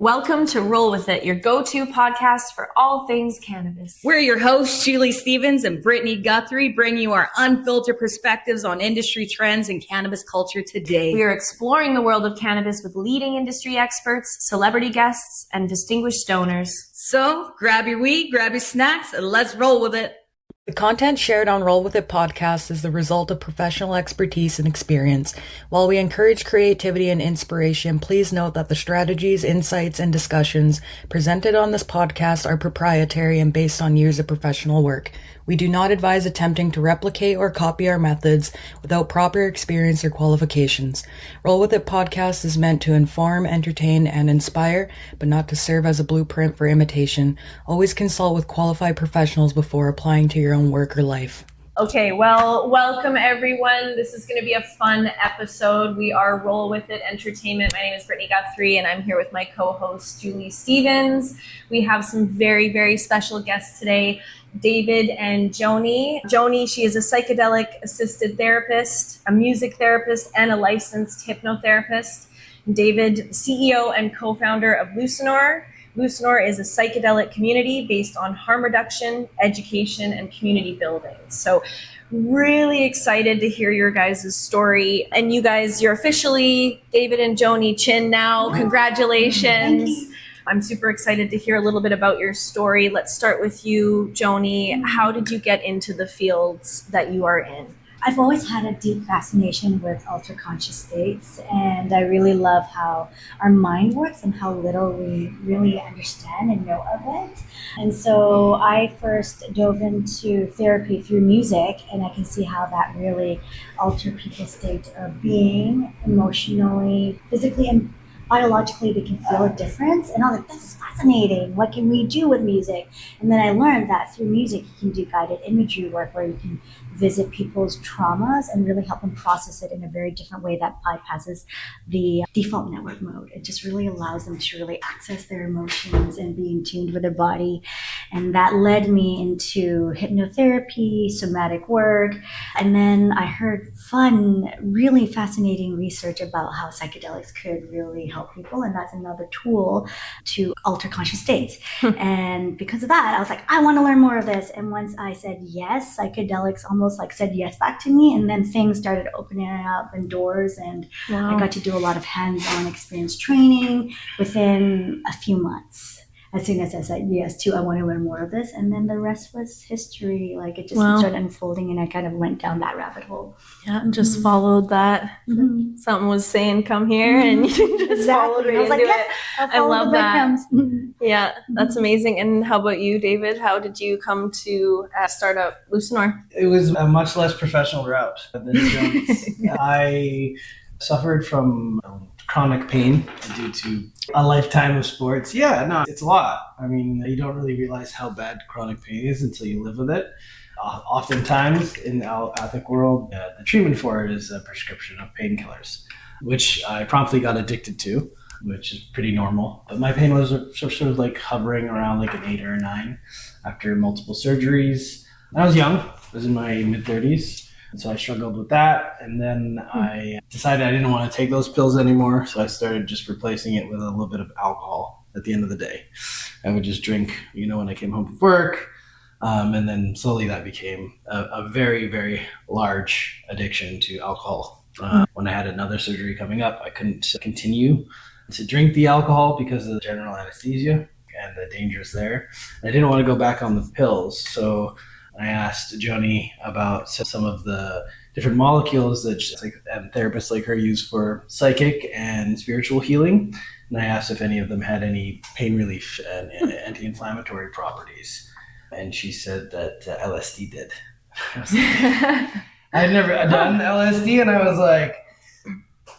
Welcome to Roll With It, your go-to podcast for all things cannabis. We're your hosts, Julie Stevens and Brittney Guthrie, bringing you our unfiltered perspectives on industry trends and cannabis culture today. We are exploring the world of cannabis with leading industry experts, celebrity guests, and distinguished donors. So grab your weed, grab your snacks, and let's roll with it. The content shared on Roll With It podcast is the result of professional expertise and experience. While we encourage creativity and inspiration, please note that the strategies, insights, and discussions presented on this podcast are proprietary and based on years of professional work. We do not advise attempting to replicate or copy our methods without proper experience or qualifications. Roll With It podcast is meant to inform, entertain, and inspire, but not to serve as a blueprint for imitation. Always consult with qualified professionals before applying to your own work or life. Okay, well, welcome everyone. This is going to be a fun episode. We are Roll With It Entertainment. My name is Brittney Guthrie, and I'm here with my co-host, Julie Stevens. We have some very, very special guests today, David and Joney. Joney, she is a psychedelic assisted therapist, a music therapist, and a licensed hypnotherapist. David, CEO and co-founder of Lucinor. Lucinor is a psychedelic community based on harm reduction, education, and community building. So really excited to hear your guys' story. And you guys, you're officially David and Joney Chin now. Congratulations. I'm super excited to hear a little bit about your story. Let's start with you, Joney. How did you get into the fields that you are in? I've always had a deep fascination with ultra conscious states, and I really love how our mind works and how little we really understand and know of it. And so I first dove into therapy through music, and I can see how that really altered people's state of being, emotionally, physically, and biologically. They can feel a difference. And I was like, this is fascinating. What can we do with music? And then I learned that through music, you can do guided imagery work where you can visit people's traumas and really help them process it in a very different way that bypasses the default network mode. It just really allows them to really access their emotions and be in tune with their body. And that led me into hypnotherapy, somatic work. And then I heard fun, really fascinating research about how psychedelics could really help people. And that's another tool to alter conscious states. And because of that, I was like, I want to learn more of this. And once I said yes, psychedelics almost like said yes back to me. And then things started opening up and doors. And I got to do a lot of hands-on experience training within a few months. As soon as I said yes to, I want to learn more of this. And then the rest was history. Like it just started unfolding and I kind of went down that rabbit hole. Yeah, and just followed that. Something was saying, come here, and you just followed right into it. I love that. Yeah, that's amazing. And how about you, David? How did you come to start up Lucinor? It was a much less professional route than Joney's. I suffered from chronic pain due to a lifetime of sports. Yeah, no, it's a lot. I mean, you don't really realize how bad chronic pain is until you live with it. Oftentimes in the allopathic world, the treatment for it is a prescription of painkillers, which I promptly got addicted to, which is pretty normal. But my pain was sort of like hovering around like an 8 or a 9 after multiple surgeries. I was young. I was in my mid-30s. And so I struggled with that. And then I decided I didn't want to take those pills anymore. So I started just replacing it with a little bit of alcohol at the end of the day. I would just drink, when I came home from work. And then slowly that became a very, very large addiction to alcohol. When I had another surgery coming up, I couldn't continue to drink the alcohol because of the general anesthesia and the dangers there. And I didn't want to go back on the pills. So I asked Joney about some of the different molecules that therapists like her use for psychic and spiritual healing. And I asked if any of them had any pain relief and anti-inflammatory properties. And she said that LSD did. I had never done LSD, and I was like,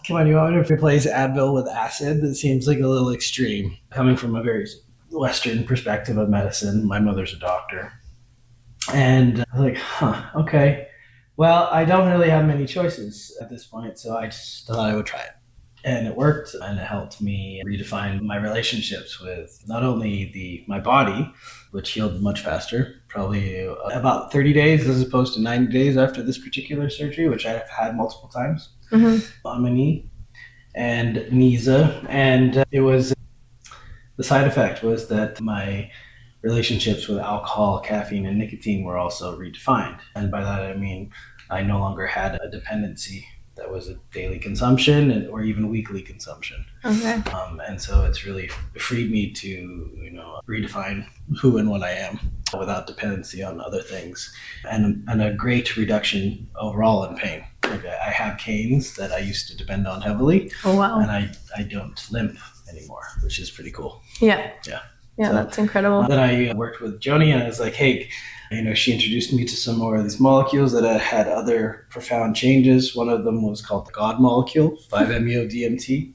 come on, you want me to replace Advil with acid? That seems like a little extreme. Coming from a very Western perspective of medicine, my mother's a doctor. And I was like, okay. Well, I don't really have many choices at this point, so I just thought I would try it. And it worked, and it helped me redefine my relationships with not only my body, which healed much faster, probably about 30 days as opposed to 90 days after this particular surgery, which I've had multiple times on my knee and knees. And it was the side effect was that my relationships with alcohol, caffeine, and nicotine were also redefined. And by that, I mean, I no longer had a dependency that was a daily consumption or even weekly consumption. Okay. And so it's really freed me to, redefine who and what I am without dependency on other things, and a great reduction overall in pain. Like I have canes that I used to depend on heavily. Oh, wow. And I don't limp anymore, which is pretty cool. Yeah. Yeah. Yeah, So, that's incredible. Then I worked with Joney, and I was like, hey, she introduced me to some more of these molecules that had other profound changes. One of them was called the God molecule, 5-MeO-DMT.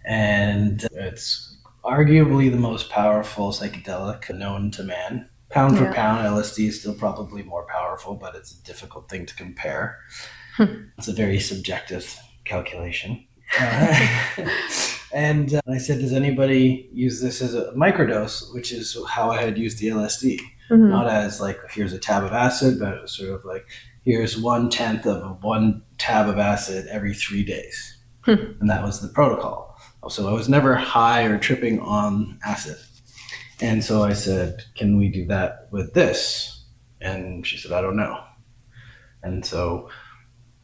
And it's arguably the most powerful psychedelic known to man. Pound for pound, LSD is still probably more powerful, but it's a difficult thing to compare. It's a very subjective calculation. And I said, does anybody use this as a microdose, which is how I had used the LSD? Mm-hmm. Not as like, here's a tab of acid, but it was sort of like, here's 1/10 of one tab of acid every 3 days. And that was the protocol. So I was never high or tripping on acid. And so I said, can we do that with this? And she said, I don't know. And so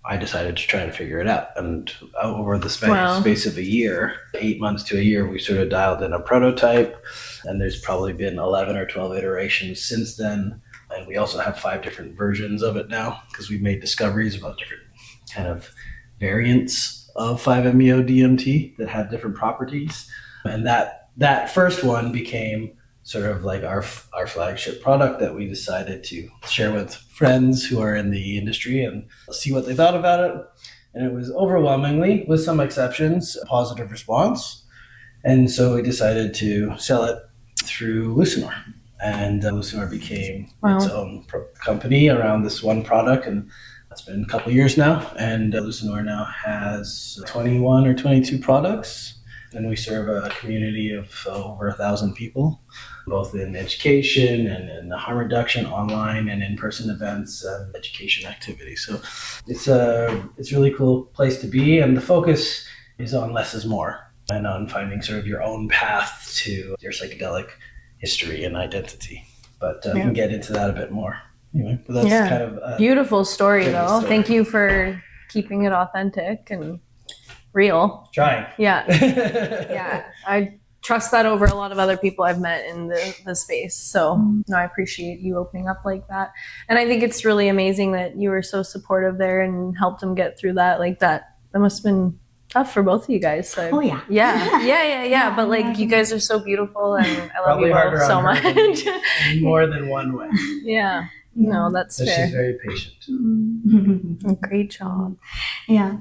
I decided to try to figure it out. And over the space of a year, 8 months to a year, we sort of dialed in a prototype. And there's probably been 11 or 12 iterations since then. And we also have 5 different versions of it now because we've made discoveries about different kind of variants of 5-MeO-DMT that have different properties. And that first one became sort of like our flagship product that we decided to share with friends who are in the industry and see what they thought about it. And it was overwhelmingly, with some exceptions, a positive response. And so we decided to sell it through Lucinor. And Lucinor became its own company around this one product. And that's been a couple of years now. And Lucinor now has 21 or 22 products. And we serve a community of over 1,000 people, both in education and in harm reduction, online and in-person events and education activities. So it's a really cool place to be. And the focus is on less is more and on finding sort of your own path to your psychedelic history and identity. But we can get into that a bit more. Anyway, but that's kind of a beautiful story, though. Thank you for keeping it authentic and real. Trying. Yeah. Yeah. I trust that over a lot of other people I've met in the space. So no, I appreciate you opening up like that. And I think it's really amazing that you were so supportive there and helped them get through that. Like that must have been tough for both of you guys. So yeah. But like you guys are so beautiful and I love probably you both so much. In more than one way. Yeah. No, that's So fair. she's very patient. Great job. Yeah.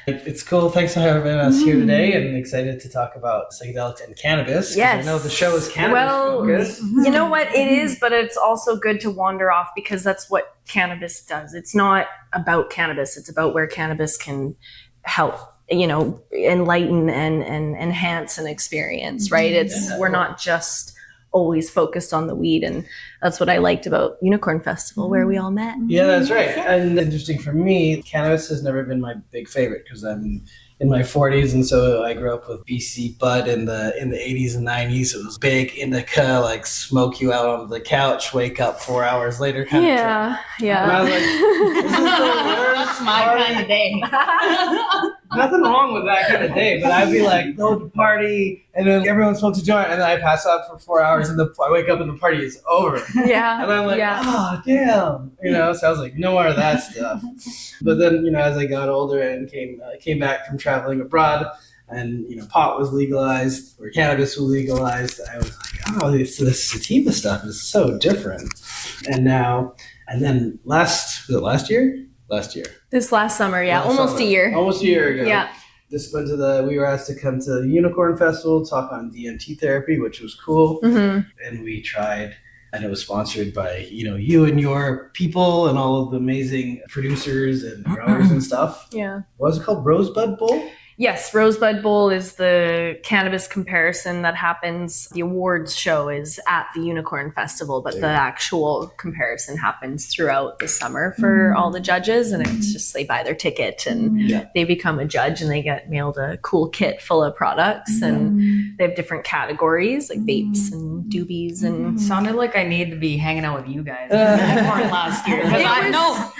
It's cool. Thanks for having us here today, and excited to talk about psychedelics and cannabis. Yes. I know the show is cannabis focused. You know what? It is, but it's also good to wander off because that's what cannabis does. It's not about cannabis. It's about where cannabis can help, enlighten and enhance an experience, right? We're not just always focused on the weed, and that's what I liked about Unicorn Festival, where we all met. Yeah, that's right. And interesting for me, cannabis has never been my big favorite because I'm in my 40s, and so I grew up with BC Bud in the 80s and 90s. It was big indica, like smoke you out on the couch, wake up 4 hours later kind of trip. Yeah. And I was like, this is the worst That's my kind of day. Nothing wrong with that kind of day, but I'd be like, go to party, and then everyone's supposed to join, and then I pass out for 4 hours, and I wake up and the party is over. Yeah. And I'm like, oh, damn. So I was like, no more of that stuff. But then, as I got older and came back from traveling abroad, and, pot was legalized, or cannabis was legalized, I was like, oh, this sativa stuff is so different. And then last year? Last year. This last summer, almost a year. Almost a year ago. Yeah. We were asked to come to the Unicorn Festival, talk on DMT therapy, which was cool. Mm-hmm. And we tried, and it was sponsored by, you and your people and all of the amazing producers and growers and stuff. Yeah. What was it called? Rosebud Bowl? Yes, Rosebud Bowl is the cannabis comparison that happens. The awards show is at the Unicorn Festival, but the actual comparison happens throughout the summer for all the judges, and it's just they buy their ticket and they become a judge, and they get mailed a cool kit full of products, and they have different categories like vapes and doobies and Sounded like I need to be hanging out with you guys more last year.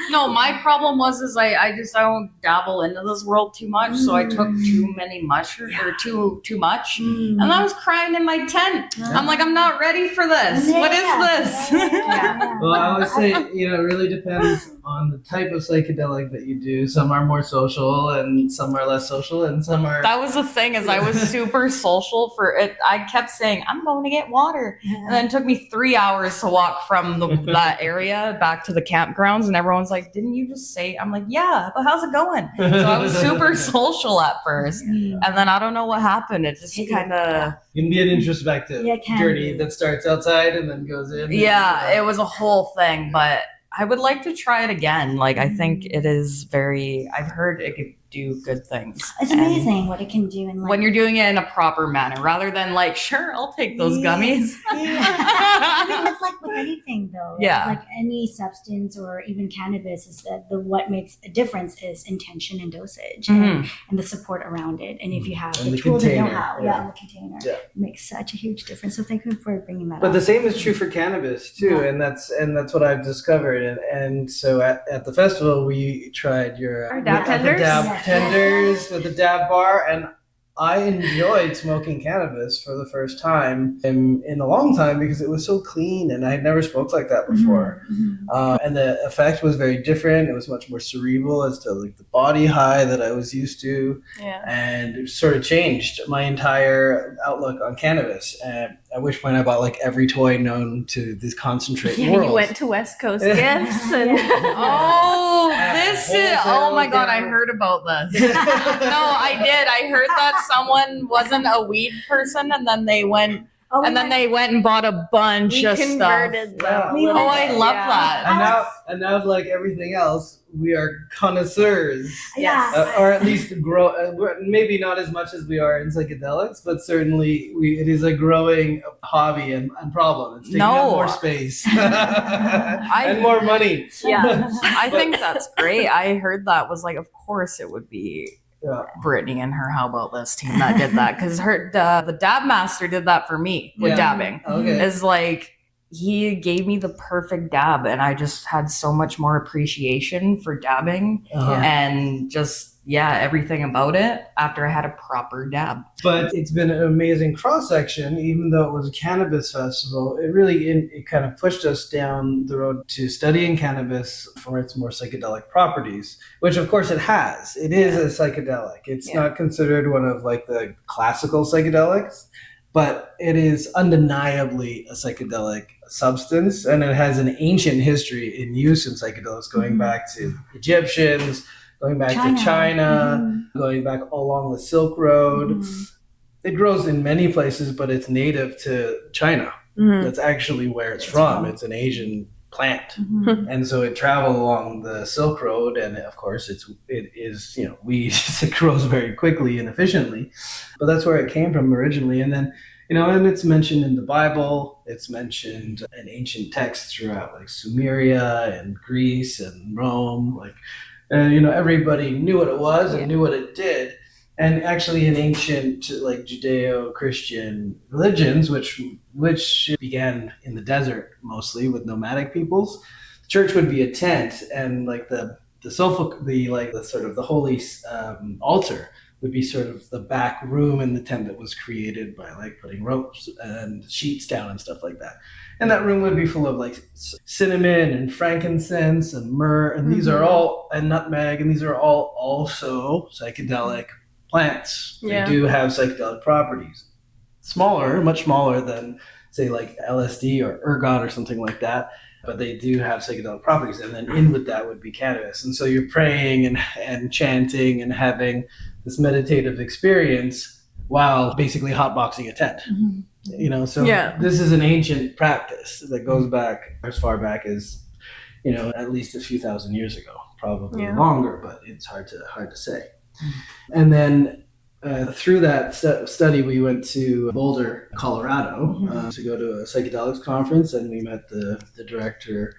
My problem was I don't dabble into this world too much, so I took too many mushrooms or too much, and I was crying in my tent. I'm like, I'm not ready for this. What is this? Well, I always say, it really depends on the type of psychedelic that you do. Some are more social, and some are less social, and some are. That was the thing, is I was super social for it. I kept saying, I'm going to get water, and then it took me 3 hours to walk from that area back to the campgrounds, and everyone's like, didn't you just say? I'm like, yeah, but how's it going? So I was super social at first, and then I don't know what happened. It just kind of... It can be an introspective journey that starts outside and then goes in. Yeah, it was a whole thing, but I would like to try it again. Like, I think it is I've heard it could do good things. It's amazing what it can do. When you're doing it in a proper manner, rather than like, sure, I'll take those gummies. I mean, it's like with anything though. Yeah. Like any substance or even cannabis, is that what makes a difference is intention and dosage and the support around it. And if you have the tools and know-how, and the container, it makes such a huge difference. So thank you for bringing that up. But the same is true for cannabis too, and that's what I've discovered. And so at the festival, we tried your dab tenders. Tenders with the dab bar, and I enjoyed smoking cannabis for the first time in a long time because it was so clean, and I had never smoked like that before. And the effect was very different. It was much more cerebral as to like the body high that I was used to, and it sort of changed my entire outlook on cannabis. And at which point I bought like every toy known to this concentrate world. You went to West Coast Gifts and oh my God, I heard about this. No, I did. I heard that someone wasn't a weed person, and then they went and bought a bunch of stuff. Converted them. I love that. And now, like everything else, we are connoisseurs. Yes. Or at least maybe not as much as we are in psychedelics, but certainly it is a growing hobby and problem. It's taking up more space and more money. Yeah, I think that's great. I heard that was like, of course it would be Brittney and her How About This team that did that, because the dab master did that for me with dabbing. Okay. Is like, he gave me the perfect dab, and I just had so much more appreciation for dabbing and just everything about it after I had a proper dab. But it's been an amazing cross section, even though it was a cannabis festival. It really it kind of pushed us down the road to studying cannabis for its more psychedelic properties, which of course it has. It is a psychedelic. It's not considered one of like the classical psychedelics, but it is undeniably a psychedelic substance, and it has an ancient history in use in psychedelics going back to Egyptians, going back to China, going back along the Silk Road. It grows in many places, but it's native to China. That's actually where it's from. It's an Asian plant. And so it traveled along the Silk Road, and of course it is weed. It grows very quickly and efficiently, but that's where it came from originally. And then and it's mentioned in the Bible. It's mentioned in ancient texts throughout, like Sumeria and Greece and Rome. Everybody knew what it was and knew what it did. And actually in ancient like Judeo-Christian religions, which began in the desert mostly with nomadic peoples, the church would be a tent, and like the holy altar would be sort of the back room in the tent that was created by like putting ropes and sheets down and stuff like that. And that room would be full of like cinnamon and frankincense and myrrh, and these are all, and nutmeg, and these are all also psychedelic plants. They do have psychedelic properties. Much smaller than say like LSD or ergot or something like that, but they do have psychedelic properties. And then in with that would be cannabis. And so you're praying and chanting and having this meditative experience while basically hotboxing a tent. This is an ancient practice that goes back as far back as at least a few thousand years ago, probably longer, but it's hard to say. And then Through that study, we went to Boulder, Colorado, to go to a psychedelics conference, and we met the director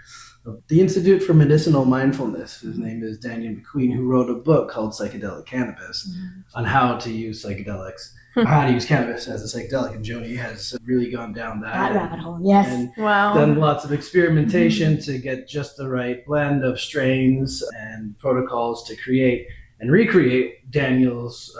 of the Institute for Medicinal Mindfulness. His name is Daniel McQueen, who wrote a book called Psychedelic Cannabis on how to use psychedelics, how to use cannabis as a psychedelic. And Joney has really gone down that rabbit hole. Yes. And Wow. done lots of experimentation to get just the right blend of strains and protocols to create and recreate Daniel's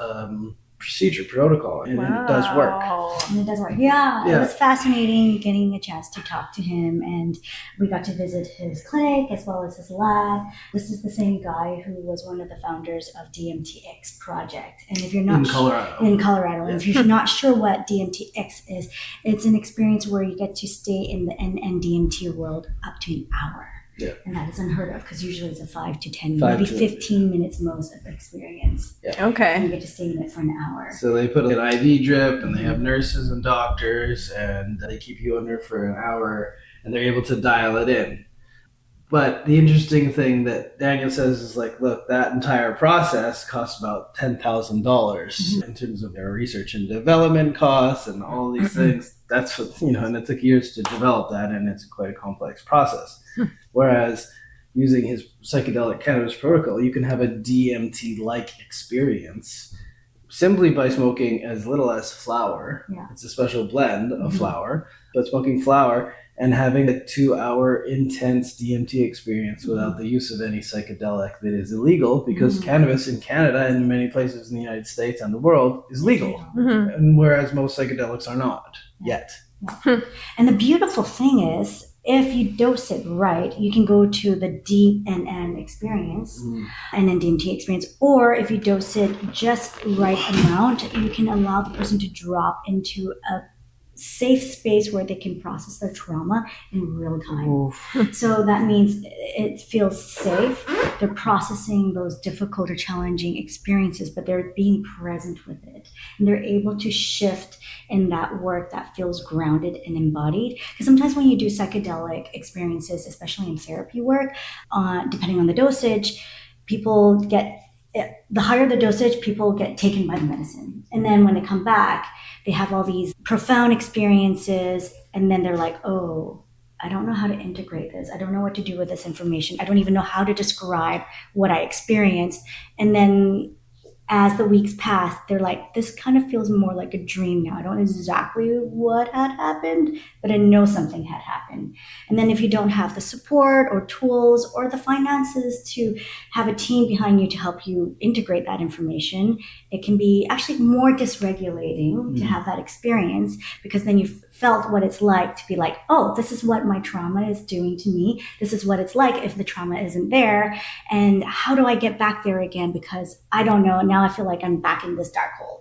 procedure protocol, and it does work. And it does work. Yeah, Yeah. It was fascinating getting a chance to talk to him, and we got to visit his clinic as well as his lab. This is the same guy who was one of the founders of DMTX project. And if you're not In Colorado. in Colorado, and if you're not sure what DMTX is, it's an experience where you get to stay in the NDMT world up to an hour. Yeah. And that is unheard of, because usually it's a 5 to 10, 5 maybe to 15 minutes most of experience. And you Okay. get to stay in it for an hour. So they put an IV drip, and they have nurses and doctors, and they keep you under for an hour, and they're able to dial it in. But the interesting thing that Daniel says is like, look, that entire process costs about $10,000 in terms of their research and development costs and all these things. That's what, and it took years to develop that, and it's quite a complex process. Whereas using his psychedelic cannabis protocol, you can have a DMT-like experience simply by smoking as little as flower. Yeah. It's a special blend of flower, but smoking flower and having a 2-hour intense DMT experience without the use of any psychedelic that is illegal, because cannabis in Canada and many places in the United States and the world is legal, and whereas most psychedelics are not yet. And the beautiful thing is, if you dose it right, you can go to the DNN experience, and DMT experience, or if you dose it just right amount, you can allow the person to drop into a safe space where they can process their trauma in real time. So that means it feels safe. They're processing those difficult or challenging experiences, but they're being present with it. And they're able to shift in that work that feels grounded and embodied. Because sometimes when you do psychedelic experiences, especially in therapy work, depending on the dosage, the higher the dosage, people get taken by the medicine. And then when they come back, they have all these profound experiences, and then they're like, oh, I don't know how to integrate this. I don't know what to do with this information. I don't even know how to describe what I experienced. And then as the weeks pass, they're like, this kind of feels more like a dream now. I don't know exactly what had happened, but I know something had happened. And then if you don't have the support or tools or the finances to have a team behind you to help you integrate that information, it can be actually more dysregulating to have that experience, because then you've felt what it's like to be like, oh, this is what my trauma is doing to me. This is what it's like if the trauma isn't there. And how do I get back there again? Because I don't know. Now I feel like I'm back in this dark hole.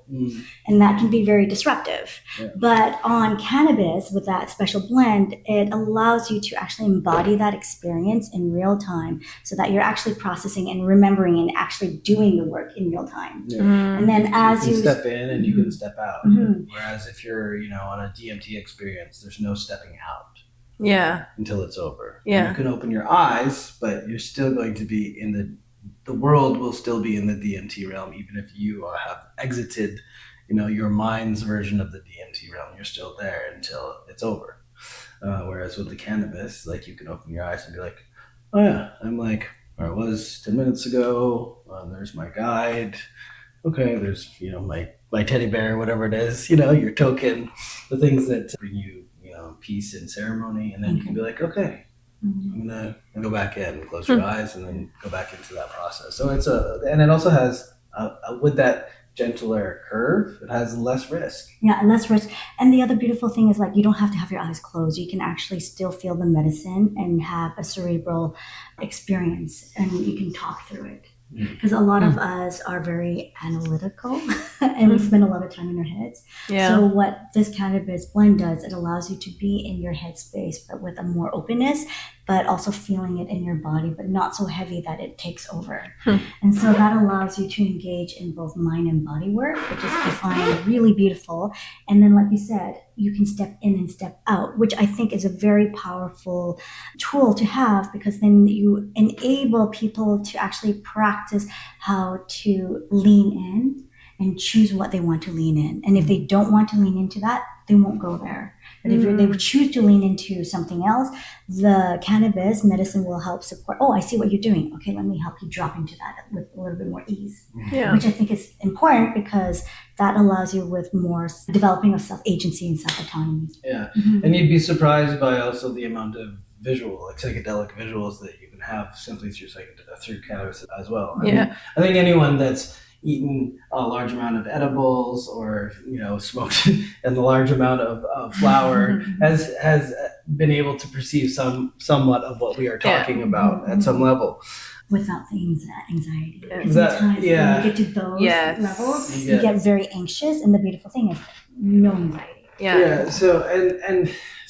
And that can be very disruptive. But on cannabis, with that special blend, it allows you to actually embody that experience in real time, so that you're actually processing and remembering and actually doing the work in real time. And then as you you can step in and you can step out. Whereas if you're, on a DMT experience, there's no stepping out. Yeah. Until it's over. Yeah. You can open your eyes, but you're still going to be in the world will still be in the DMT realm, even if you have exited, your mind's version of the DMT realm. You're still there until it's over. Whereas with the cannabis, like, you can open your eyes and be like, oh yeah, I'm like where I was 10 minutes ago. There's my guide. Okay, there's, my teddy bear, whatever it is, your token, the things that bring you, peace and ceremony. And then you can be like, okay, I'm gonna go back in, close your eyes, and then go back into that process. So and it also has, with that gentler curve, it has less risk. Yeah, and less risk. And the other beautiful thing is, like, you don't have to have your eyes closed. You can actually still feel the medicine and have a cerebral experience, and you can talk through it. Because a lot of us are very analytical and we spend a lot of time in our heads. Yeah. So what this cannabis blend does, it allows you to be in your headspace, but with a more openness, but also feeling it in your body, but not so heavy that it takes over. And so that allows you to engage in both mind and body work, which is, I find, really beautiful. And then, like you said, you can step in and step out, which I think is a very powerful tool to have, because then you enable people to actually practice how to lean in and choose what they want to lean in. And if they don't want to lean into that, they won't go there. But if they choose to lean into something else, the cannabis medicine will help support. Oh, I see what you're doing. Okay, let me help you drop into that with a little bit more ease. Yeah. Which I think is important because that allows you with more developing of self-agency and self-autonomy. Yeah. And you'd be surprised by also the amount of visual, like psychedelic visuals that you can have simply through cannabis as well. I mean, I think anyone that's eaten a large amount of edibles or smoked a large amount of flower has been able to perceive somewhat of what we are talking about at some level without the anxiety. When you get to those levels, you get very anxious, and the beautiful thing is no anxiety.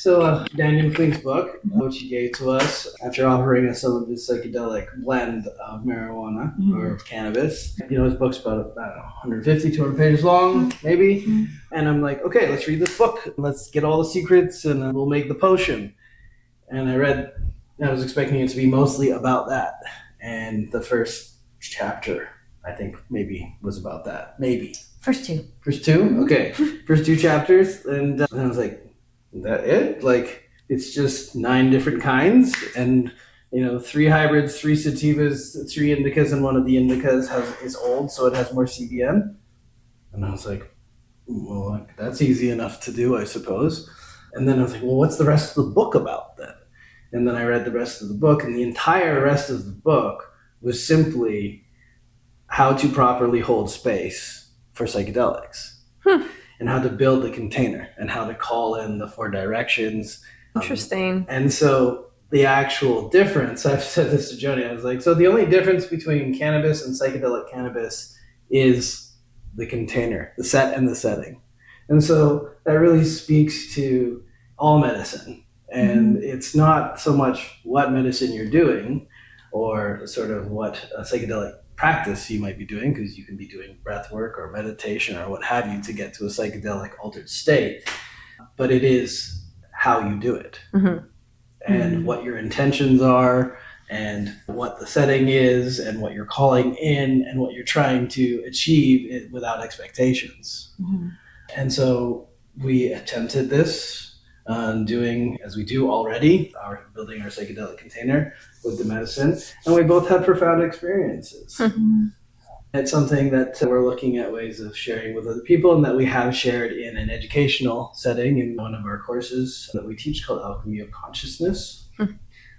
So Daniel McLean's book, which he gave to us after offering us some of his psychedelic blend of marijuana or cannabis. His book's about, 150, 200 pages long, maybe. And I'm like, okay, let's read this book. Let's get all the secrets and then we'll make the potion. And I was expecting it to be mostly about that. And the first chapter, I think, maybe was about that. Maybe. First two? Okay. First two chapters. And I was like, is that it? Like, it's just 9 different kinds and 3 hybrids, 3 sativas, 3 indicas, and one of the indicas is old, so it has more CBN. And I was like, well, that's easy enough to do, I suppose. And then I was like, well, what's the rest of the book about then? And then I read the rest of the book, and the entire rest of the book was simply how to properly hold space for psychedelics. And how to build the container and how to call in the 4 directions. Interesting. And so the actual difference, I've said this to Joney, I was like, so the only difference between cannabis and psychedelic cannabis is the container, the set and the setting. And so that really speaks to all medicine. And it's not so much what medicine you're doing or sort of what a psychedelic practice you might be doing, because you can be doing breath work or meditation or what have you to get to a psychedelic altered state, but it is how you do it and what your intentions are and what the setting is and what you're calling in and what you're trying to achieve without expectations. And so we attempted this doing, as we do already, building our psychedelic container with the medicine, and we both had profound experiences. It's something that we're looking at ways of sharing with other people, and that we have shared in an educational setting in one of our courses that we teach called Alchemy of Consciousness.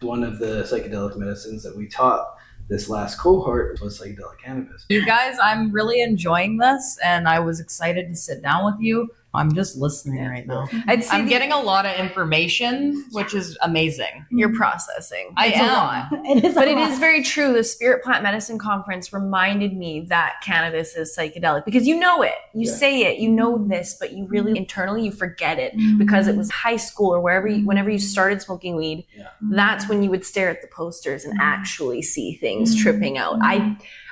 One of the psychedelic medicines that we taught this last cohort was psychedelic cannabis. You guys, I'm really enjoying this, and I was excited to sit down with you. I'm just listening right now. I'm getting a lot of information, which is amazing. You're processing. I am. It is, but it is very true. The Spirit Plant Medicine Conference reminded me that cannabis is psychedelic because you know it, you say it, you know this, but you really internally you forget it because it was high school or whenever you started smoking weed. That's when you would stare at the posters and actually see things tripping out.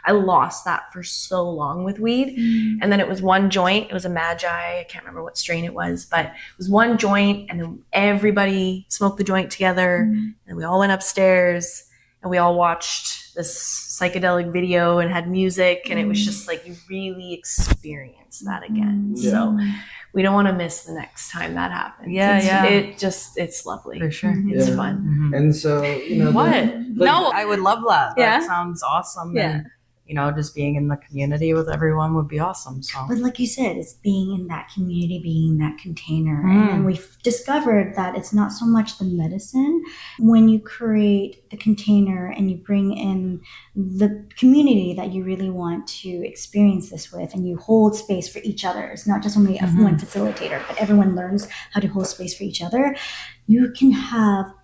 I lost that for so long with weed. And then it was one joint. It was a Magi. I can't remember what strain it was, but it was one joint. And then everybody smoked the joint together. And we all went upstairs and we all watched this psychedelic video and had music. And it was just like you really experienced that again. So we don't want to miss the next time that happens. It's lovely. For sure. It's fun. And so, No, I would love that. Yeah. That sounds awesome. Yeah. And, just being in the community with everyone would be awesome. So, but like you said, it's being in that community, being in that container. And we've discovered that it's not so much the medicine. When you create the container and you bring in the community that you really want to experience this with, and you hold space for each other, it's not just only one facilitator, but everyone learns how to hold space for each other. You can have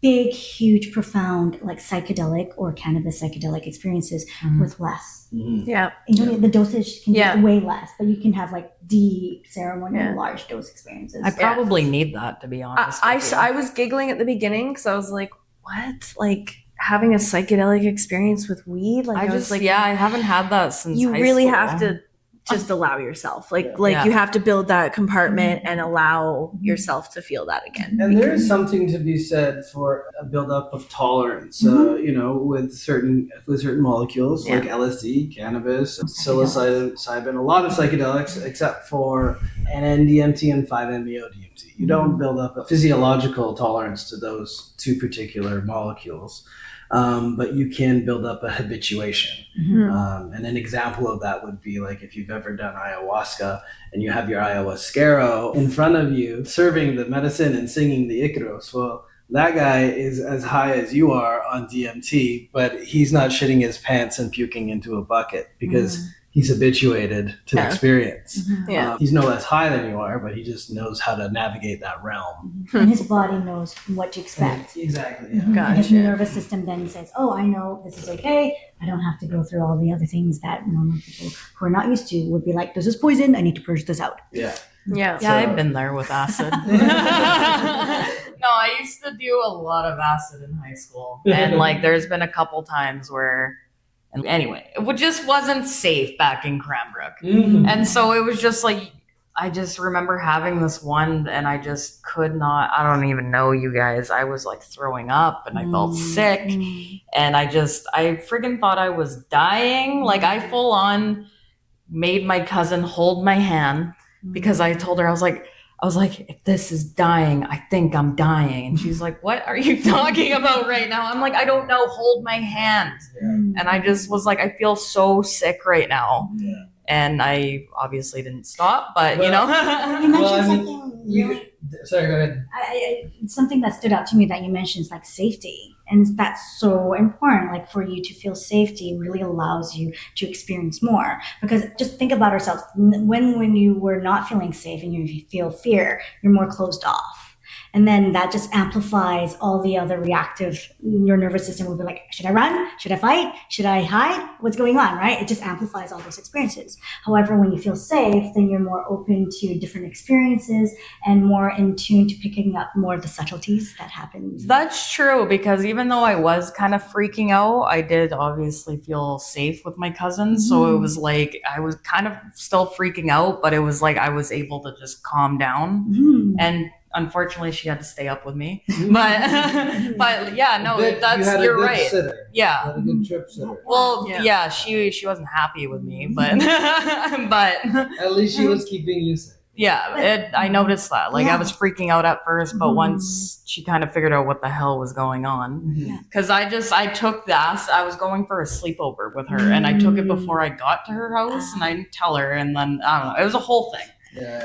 big, huge, profound, like psychedelic or cannabis psychedelic experiences with less. The dosage can be way less, but you can have like deep ceremonial, large dose experiences. I probably need that, to be honest. I was giggling at the beginning because I was like, what? Like having a psychedelic experience with weed? Like I haven't had that since you high really school. have to just allow yourself. Like Yeah. you have to build that compartment and allow yourself to feel that again. And there is something to be said for a buildup of tolerance, with certain molecules like LSD, cannabis, psilocybin, a lot of psychedelics, except for NN-DMT and 5-MeO-DMT. You don't build up a physiological tolerance to those two particular molecules. But you can build up a habituation. And an example of that would be like if you've ever done ayahuasca and you have your ayahuasquero in front of you serving the medicine and singing the Icaros. Well, that guy is as high as you are on DMT, but he's not shitting his pants and puking into a bucket because he's habituated to the experience. He's no less high than you are, but he just knows how to navigate that realm. And his body knows what to expect. Exactly. And his nervous system then says, oh, I know this is okay. I don't have to go through all the other things that normal people who are not used to would be like, this is poison. I need to purge this out. Yeah. I've been there with acid. No, I used to do a lot of acid in high school. And like there's been a couple times where, and anyway, it just wasn't safe back in Cranbrook. And so it was just like, I just remember having this one and I just could not, I don't even know, you guys. I was like throwing up and I felt sick and I freaking thought I was dying. Like I full on made my cousin hold my hand because I told her, I was like, if this is dying, I think I'm dying. And she's like, what are you talking about right now? I'm like, I don't know, hold my hand. And I just was like, I feel so sick right now. And I obviously didn't stop, but You mentioned something Sorry, go ahead. something that stood out to me that you mentioned is like safety. And that's so important. Like for you to feel safety really allows you to experience more. Because just think about ourselves. When you were not feeling safe and you feel fear, you're more closed off. And then that just amplifies all the other your nervous system will be like, should I run? Should I fight? Should I hide? What's going on, right? It just amplifies all those experiences. However, when you feel safe, then you're more open to different experiences and more in tune to picking up more of the subtleties that happen. that's true because even though I was kind of freaking out, I did obviously feel safe with my cousins. So it was like, I was kind of still freaking out, but it was like I was able to just calm down. And unfortunately, she had to stay up with me. But yeah, no, you're right. Sitter. Yeah. You had a good trip sitter. Well, yeah, she wasn't happy with me, but At least she was keeping you safe. yeah, I noticed that. Like I was freaking out at first, but once she kind of figured out what the hell was going on, because I took this. I was going for a sleepover with her, and I took it before I got to her house, and I didn't tell her, and then I don't know. It was a whole thing.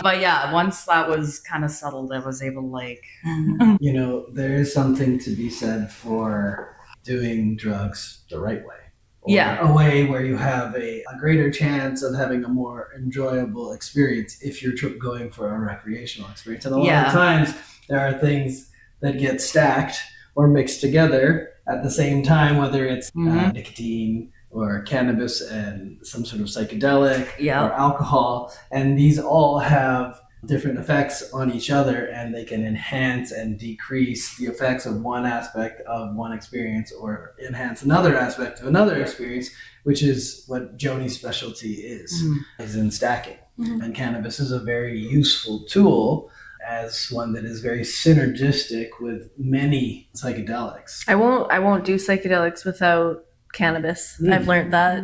But yeah, once that was kind of settled, I was able to like. There is something to be said for doing drugs the right way. Or a way where you have a greater chance of having a more enjoyable experience if you're going for a recreational experience. And a lot of times there are things that get stacked or mixed together at the same time, whether it's nicotine or cannabis and some sort of psychedelic or alcohol. And these all have different effects on each other, and they can enhance and decrease the effects of one aspect of one experience or enhance another aspect of another experience, which is what Joney's specialty is in stacking. And cannabis is a very useful tool as one that is very synergistic with many psychedelics. I won't do psychedelics without cannabis. I've learned that.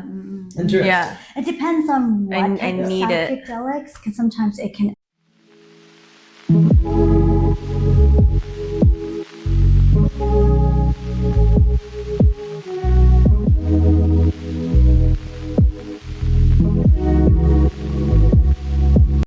Interesting. Yeah. It depends on what I need it. psychedelics, because sometimes it can